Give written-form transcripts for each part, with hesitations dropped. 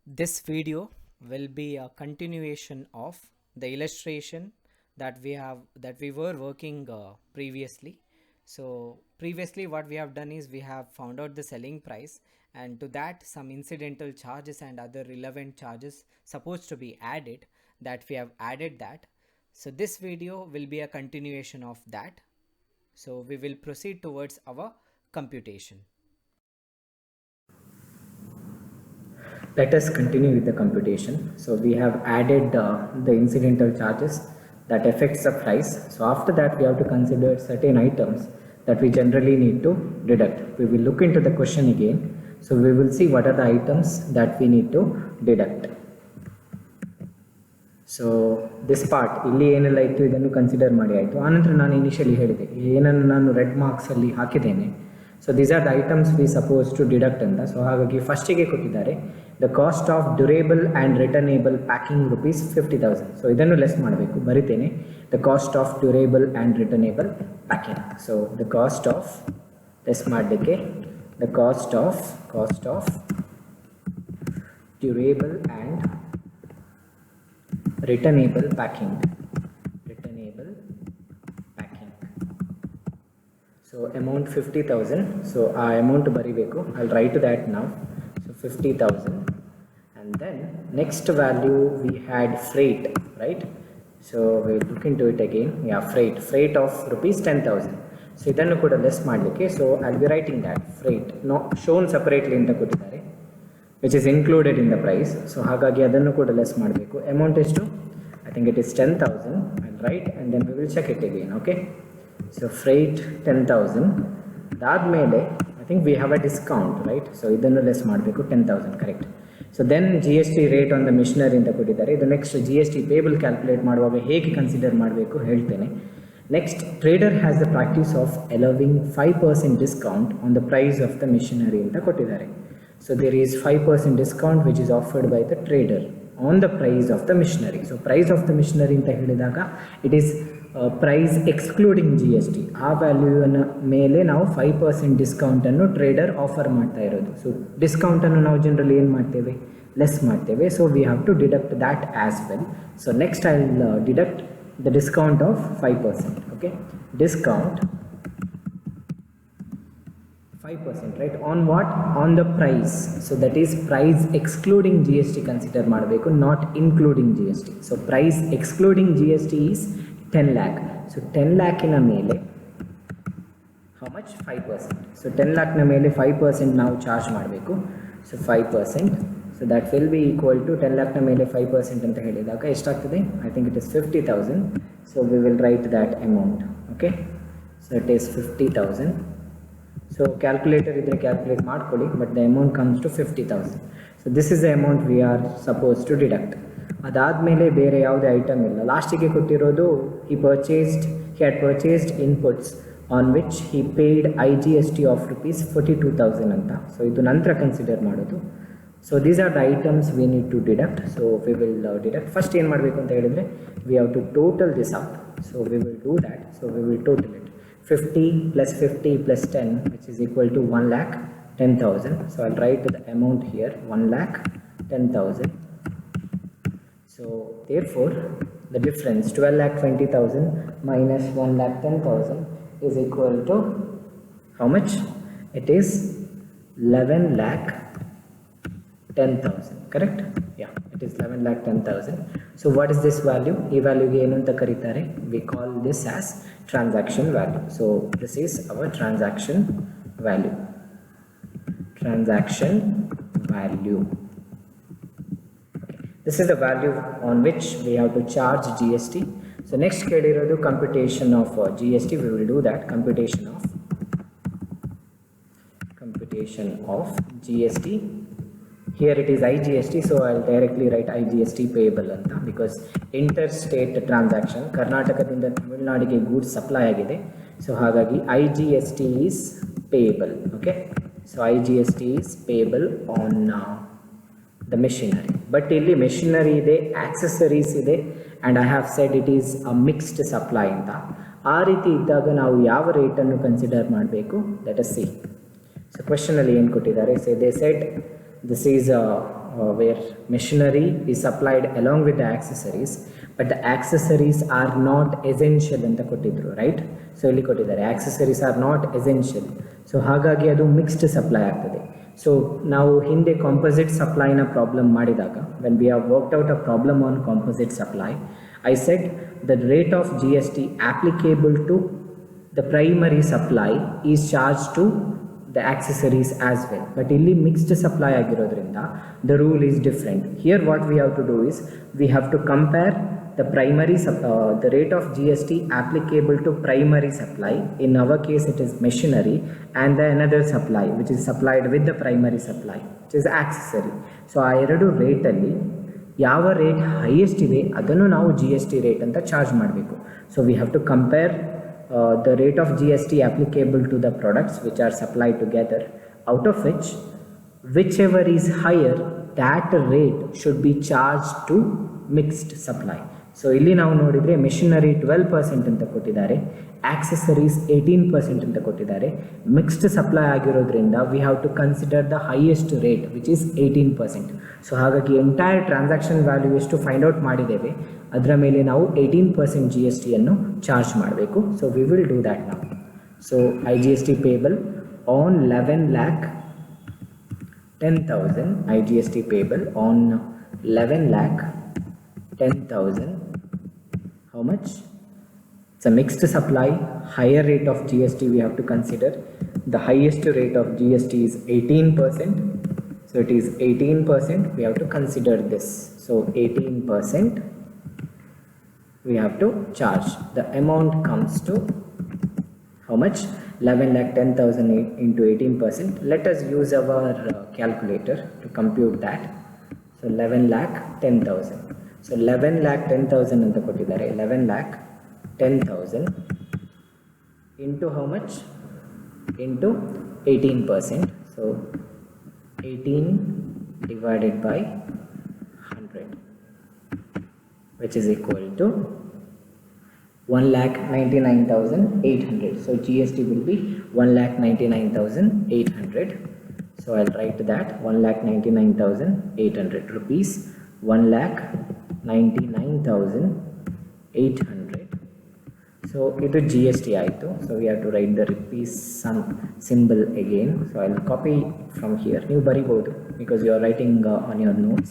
This video will be a continuation of the illustration that we were working previously. So previously what we have done is we have found out the selling price, and to that some incidental charges and other relevant charges supposed to be added, that we have added that. So this video will be a continuation of that. So we will proceed towards our computation. Let us continue with the computation. So we have added the incidental charges that affects the price. So after that we have to consider certain items that we generally need to deduct. We will look into the question again. So we will see what are the items that we need to deduct. So this part ಇಲ್ಲಿ ಏನೆಲ್ಲ ಇತ್ತು ಇದನ್ನು consider ಮಾಡಿ ಆಯಿತು. ಆನಂತರ ನಾನು initially ಹೇಳಿದೆ ಏನನ್ನು ನಾನು ರೆಡ್ ಮಾರ್ಕ್ಸಲ್ಲಿ ಹಾಕಿದ್ದೇನೆ. So these are the items we suppose to deduct ಅಂತ. ಸೊ ಹಾಗಾಗಿ ಫಸ್ಟಿಗೆ ಕೊಟ್ಟಿದ್ದಾರೆ the cost of durable and returnable packing rupees 50,000. So ಇದನ್ನು ಲೆಸ್ ಮಾಡಬೇಕು, ಬರಿತೇನೆ the cost of durable and returnable packing. So the cost of less ಮಾಡಲಿಕ್ಕೆ the cost of durable and returnable packing. So amount 50,000. so amount baribeku. I'll write that now. So 50,000, and then next value we had freight, right? So we'll look into it again. Yeah, freight of rupees 10,000. so idannu kuda less madlikke, so I'll be writing that freight no shown separately anta kottidare, which is included in the price. So ಹಾಗಾಗಿ ಅದನ್ನು ಕೂಡ less ಮಾಡಬೇಕು. Amount ಎಷ್ಟು? I think it is 10,000. I'll write and then we will check it again. Okay, so freight 10,000. ಅದಾದಮೇಲೆ I think we have a discount, right? So ಇದನ್ನು less ಮಾಡಬೇಕು, 10,000, correct. So then GST rate on the machinery ಅಂತ ಕೊಟ್ಟಿದ್ದಾರೆ. ಇದು next GST payable calculate ಮಾಡುವಾಗ ಹೇಗೆ consider ಮಾಡಬೇಕು ಹೇಳ್ತೇನೆ. Next, trader has the practice of allowing 5% discount on the price of the machinery ಅಂತ ಕೊಟ್ಟಿದ್ದಾರೆ. So there is 5% discount which is offered by the trader on the price of the machinery. So price of the machinery ಅಂತ ಹೇಳಿದಾಗ it is price excluding GST. ಆ ವ್ಯಾಲ್ಯೂನ ಮೇಲೆ ನಾವು 5% ಡಿಸ್ಕೌಂಟನ್ನು trader offer ಮಾಡ್ತಾ ಇರೋದು. So ಡಿಸ್ಕೌಂಟನ್ನು ನಾವು ಜನರಲಿ ಏನು ಮಾಡ್ತೇವೆ? ಲೆಸ್ ಮಾಡ್ತೇವೆ. So we have to deduct that as well. So next I will deduct the discount of 5%. okay, discount 5%, right? On what? On the price. So that is price excluding GST consider ಮಾಡಬೇಕು, not including GST. So price excluding GST is 10 lakh. So 10 lakh ನ ಮೇಲೆ how much? 5%. So 10 lakh ನ ಮೇಲೆ 5% ನಾವು charge ಮಾಡಬೇಕು. So 5%. So that will be equal to 10 lakh ನ ಮೇಲೆ 5% ಅಂತ ಹೇಳಿದಾಗ ಎಷ್ಟಾಗ್ತದೆ? I think it is 50,000. So we will write that amount. Okay, so it is 50,000. So calculator idre calculate ಮಾಡ್ಕೊಳ್ಳಿ, but the amount comes to 50,000. So this is the amount we are supposed to deduct. ಅದಾದಮೇಲೆ ಬೇರೆ ಯಾವುದೇ item ಇಲ್ಲ. ಲಾಸ್ಟಿಗೆ ಕೊಟ್ಟಿರೋದು he had purchased inputs on which he paid IGST of rupees 42,000 ಅಂತ. So ಇದು ನಂತರ ಕನ್ಸಿಡರ್ ಮಾಡೋದು. So these are the items we need to deduct. So we will deduct. First ಏನು ಮಾಡಬೇಕು ಅಂತ ಹೇಳಿದರೆ we have to total this up. So we will do that. So we will total it. 50 plus 50 plus 10, which is equal to 1,10,000. So I'll write the amount here, 1,10,000. So therefore the difference 12,20,000 minus 1,10,000 is equal to how much? It is 11,10,000, correct? Yeah, it is 11,10,000. So what is this value? ಈ ವ್ಯಾಲ್ಯೂಗೆ ಏನು ಅಂತ ಕರೀತಾರೆ? We call this as transaction value. So this is our transaction value. Okay. This is the value on which we have to charge GST. So next ಕೇಳಿರೋದು computation of GST. We will do that. Computation of GST. Here it is IGST, so I'll directly write IGST payable anta, because interstate transaction ಕರ್ನಾಟಕದಿಂದ ತಮಿಳುನಾಡಿಗೆ goods supply ಆಗಿದೆ. So ಹಾಗಾಗಿ IGST is payable. Okay, so IGST is payable on the machinery. But ಇಲ್ಲಿ machinery ಇದೆ, accessories ಇದೆ, and I have said it is a mixed supply ಅಂತ. ಆ ರೀತಿ ಇದ್ದಾಗ ನಾವು ಯಾವ ರೇಟನ್ನು ಕನ್ಸಿಡರ್ ಮಾಡಬೇಕು? Let us see. ಸೊ ಕ್ವೆಶ್ಚನಲ್ಲಿ ಏನು ಕೊಟ್ಟಿದ್ದಾರೆ? So they said this is where machinery is supplied along with the accessories, but the accessories are not essential anta kottidru, right? So ಇಲ್ಲಿ ಕೊಟ್ಟಿದ್ದಾರೆ accessories are not essential, so ಹಾಗಾಗಿ ಅದು mixed supply ಆಗ್ತದೆ. So ನಾವು ಹಿಂದೆ composite ಸಪ್ಲೈನ problem ಮಾಡಿದಾಗ, when we have worked out a problem on composite supply, I said the rate of GST applicable to the primary supply is charged to the accessories as well, but illi mixed supply agirodrinda the rule is different. Here what we have to do is we have to compare the primary the rate of GST applicable to primary supply, in our case it is machinery, and the another supply which is supplied with the primary supply, which is accessory. So ಆ ಎರಡು ರೇಟಲ್ಲಿ ಯಾವ rate highest ಇದೆ ಅದನ್ನು ನಾವು GST rate ಅಂತ charge ಮಾಡಬೇಕು. So we have to compare the rate of GST applicable to the products which are supplied together, out of which whichever is higher, that rate should be charged to mixed supply. So ಇಲ್ಲಿ ನಾವು ನೋಡಿದರೆ machinery 12% ಅಂತ ಕೊಟ್ಟಿದ್ದಾರೆ, accessories 18% ಅಂತ ಕೊಟ್ಟಿದ್ದಾರೆ. Mixed supply ಆಗಿರೋದ್ರಿಂದ we have to consider the highest rate which is 18%. So ಹಾಗಾಗಿ entire transaction value ಎಷ್ಟು ಫೈಂಡ್ ಔಟ್ ಮಾಡಿದ್ದೇವೆ ಅದರ ಮೇಲೆ ನಾವು 18% GST ಅನ್ನು ಚಾರ್ಜ್ ಮಾಡಬೇಕು. So we will do that ನಾವು. So IGST payable on 11,10,000, IGST payable on 11,10,000. How much? It's a mixed supply, higher rate of GST we have to consider. The highest rate of GST is 18%. So it is 18%, we have to consider this. So 18% we have to charge. The amount comes to how much? 11,10,000 into 18%. Let us use our calculator to compute that. So 11,10,000. So 11,10,000 ಅಂತ ಕೊಟ್ಟಿದ್ದಾರೆ. 11,10,000 into how much? Into 18%. So 18 divided by 100, which is equal to 1,99,800. So GST will be 1,99,800. So I'll write that 1,99,800 rupees, 1,99,800. So it is GST ಆಯಿತು. So we have to write the rupees symbol again. So I'll copy from here. ನೀವು ಬರಿಬೋದು because you are writing on your notes.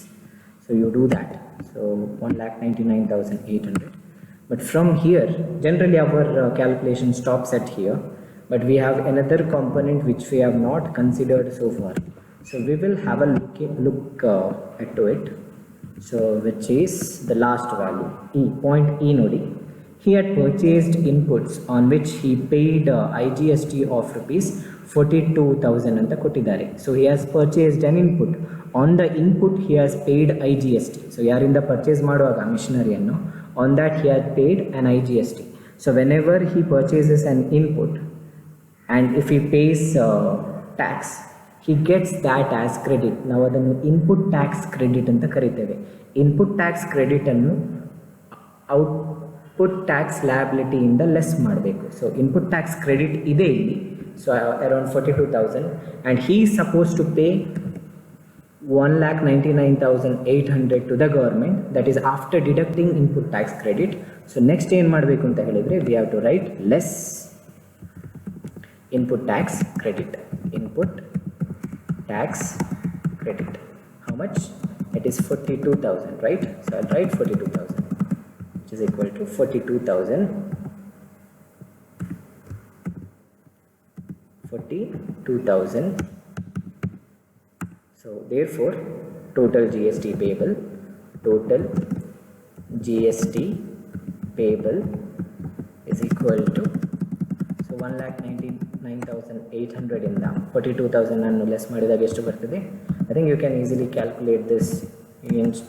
So you do that. So 1,99,800. But from here, generally our calculation stops at here. But we have another component which we have not considered so far. So we will have a look to it. So which is the last value, E, point E nodi. He had purchased inputs on which he paid IGST of rupees 42,000 anta kottidare. So he has purchased an input. On the input he has paid IGST. So yarinda purchase ಮಾಡುವಾಗ machinery annu, on that he had paid an IGST. So whenever he purchases an input and if he pays tax, he gets that as credit. ನಾವು ಅದನ್ನು input tax credit ಅಂತ ಕರಿತೇವೆ. Input tax credit ಅನ್ನು output tax liability ಇಂದ less ಮಾಡಬೇಕು. So input tax credit ಇದೆ ಇಲ್ಲಿ. So around 42,000 and he is supposed to pay 1,99,800 to the government. That is after deducting input tax credit. So next ಏನು ಮಾಡಬೇಕು ಅಂತ ಹೇಳಿದರೆ we have to write less input tax credit. Input tax credit. How much? It is 42,000, right? So I'll write 42,000, which is equal to 42,000. 42,000. So therefore total GST payable, total GST payable is equal to, so 1,99,800 ಇಂದ 42,000 ಅನ್ನು less ಮಾಡಿದಾಗ ಎಷ್ಟು ಬರ್ತದೆ? I think you can easily calculate this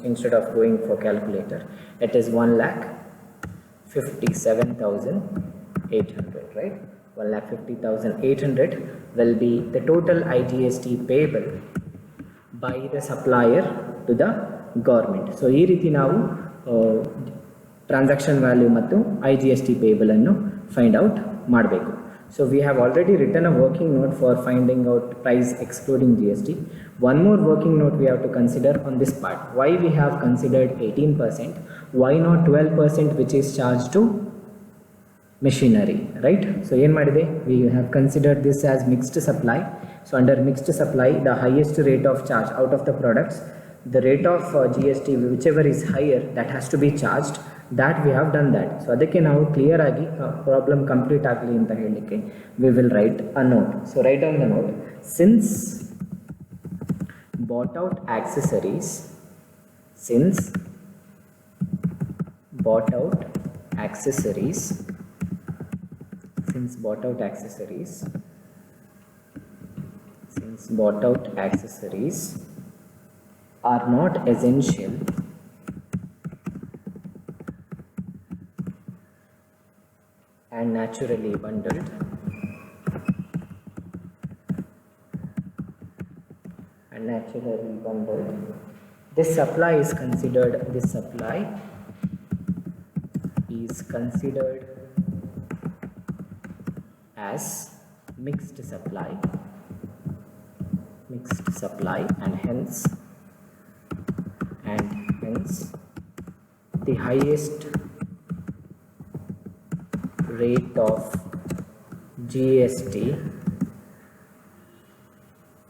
instead of going for calculator. It is 1,57,800, right? 1,50,800 will be the total IGST payable by the supplier to the government. So ಈ ರೀತಿ ನಾವು transaction value ಮತ್ತು IGST payable ಅನ್ನು find out ಮಾಡಬೇಕು. So we have already written a working note for finding out price excluding GST. One more working note we have to consider on this part. Why we have considered 18%? Why not 12% which is charged to machinery, right? So ಏನು ಮಾಡಿದೆ, we have considered this as mixed supply. So under mixed supply, the highest rate of charge out of the products, the rate of GST whichever is higher, that has to be charged. That we have done that. So ಅದಕ್ಕೆ ನಾವು clear ಆಗಿ problem complete ಆಗಲಿ ಅಂತ ಹೇಳಲಿಕ್ಕೆ we will write a note. So write down the note. Since bought out accessories, since bought out accessories, since bought out accessories, since bought out accessories are not essential and naturally bundled, this supply is considered as mixed supply, and hence the highest rate of GST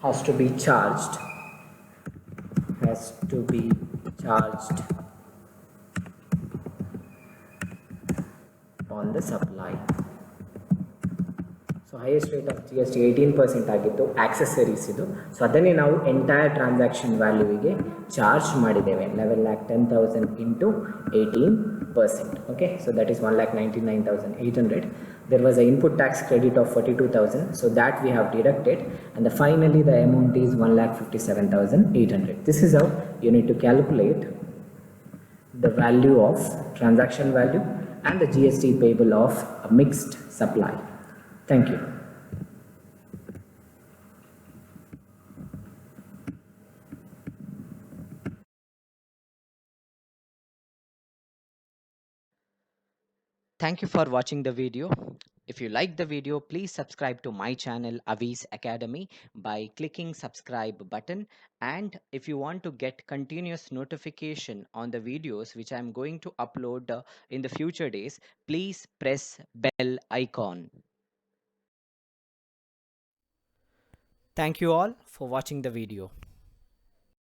has to be charged on the supply. So highest rate of GST 18% ಆಗಿತ್ತು accessories ಇದು. So ಅದನ್ನೇ ನಾವು entire transaction ವ್ಯಾಲ್ಯೂವಿಗೆ charge ಮಾಡಿದ್ದೇವೆ 11,10,000 into 18%. Okay, so that is 1,99,800. There was an input tax credit of 42,000, so that we have deducted, and finally the amount is 1,57,800. This is how you need to calculate the value of transaction value and the GST payable of a mixed supply. Thank you. Thank you for watching the video. If you like the video, please subscribe to my channel Avi's Academy by clicking subscribe button. And if you want to get continuous notification on the videos which I'm going to upload in the future days, please press bell icon. Thank you all for watching the video.